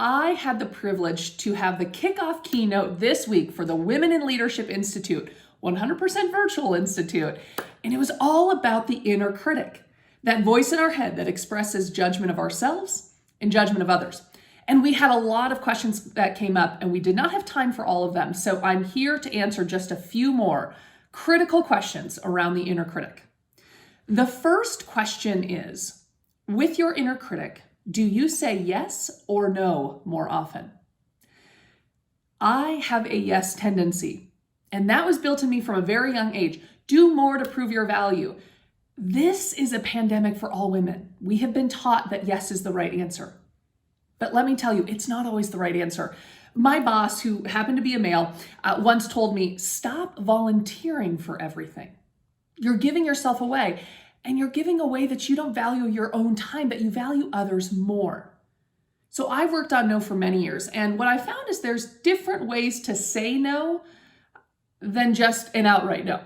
I had the privilege to have the kickoff keynote this week for the Women in Leadership Institute, 100% virtual institute. And it was all about the inner critic, that voice in our head that expresses judgment of ourselves and judgment of others. And we had a lot of questions that came up, and we did not have time for all of them. So I'm here to answer just a few more critical questions around the inner critic. The first question is, with your inner critic, do you say yes or no more often? I have a yes tendency, and that was built in me from a very young age. Do more to prove your value. This is a pandemic for all women. We have been taught that yes is the right answer. But let me tell you, it's not always the right answer. My boss, who happened to be a male, once told me, stop volunteering for everything. You're giving yourself away, and you're giving away that you don't value your own time, but you value others more. So I've worked on no for many years, and what I found is there's different ways to say no than just an outright no.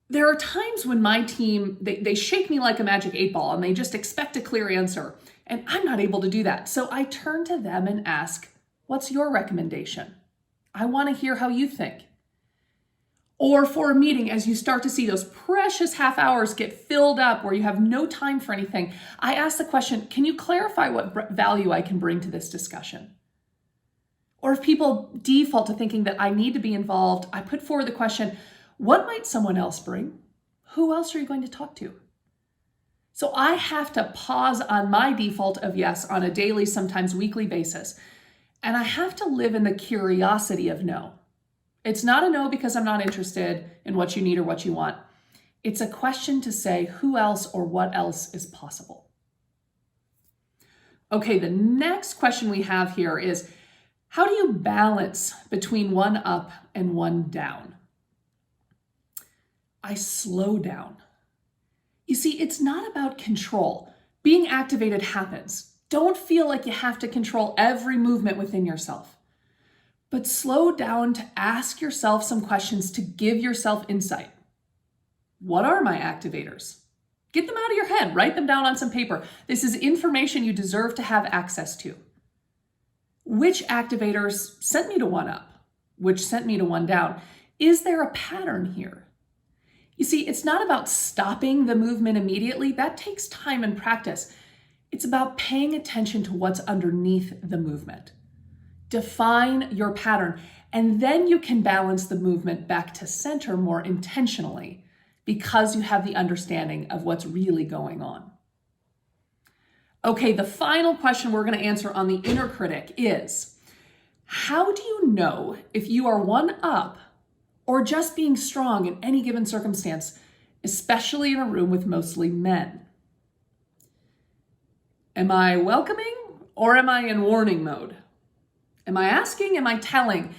There are times when my team, they shake me like a magic 8-ball, and they just expect a clear answer, and I'm not able to do that. So I turn to them and ask, what's your recommendation? I want to hear how you think. Or for a meeting, as you start to see those precious half hours get filled up where you have no time for anything, I ask the question, can you clarify what value I can bring to this discussion? Or if people default to thinking that I need to be involved, I put forward the question, what might someone else bring? Who else are you going to talk to? So I have to pause on my default of yes on a daily, sometimes weekly basis. And I have to live in the curiosity of no. It's not a no because I'm not interested in what you need or what you want. It's a question to say who else or what else is possible. Okay, the next question we have here is, how do you balance between one up and one down? I slow down. You see, it's not about control. Being activated happens. Don't feel like you have to control every movement within yourself. But slow down to ask yourself some questions to give yourself insight. What are my activators? Get them out of your head. Write them down on some paper. This is information you deserve to have access to. Which activators sent me to one up? Which sent me to one down? Is there a pattern here? You see, it's not about stopping the movement immediately. That takes time and practice. It's about paying attention to what's underneath the movement. Define your pattern, and then you can balance the movement back to center more intentionally because you have the understanding of what's really going on. Okay, the final question we're going to answer on the inner critic is, how do you know if you are one up or just being strong in any given circumstance, especially in a room with mostly men? Am I welcoming or am I in warning mode? Am I asking? Am I telling?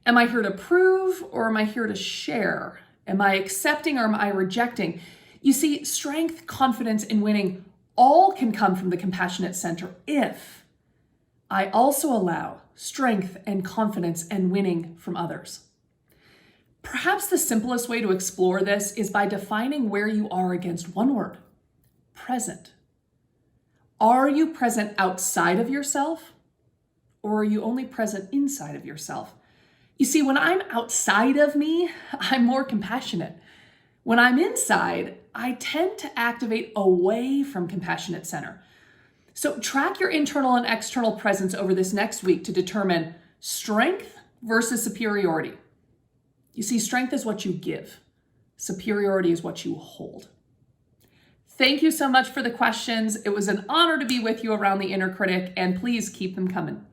Am I here to prove or am I here to share? Am I accepting or am I rejecting? You see, strength, confidence, and winning all can come from the compassionate center if I also allow strength and confidence and winning from others. Perhaps the simplest way to explore this is by defining where you are against one word: present. Are you present outside of yourself, or are you only present inside of yourself? You see, when I'm outside of me, I'm more compassionate. When I'm inside, I tend to activate away from compassionate center. So track your internal and external presence over this next week to determine strength versus superiority. You see, strength is what you give. Superiority is what you hold. Thank you so much for the questions. It was an honor to be with you around the inner critic, and please keep them coming.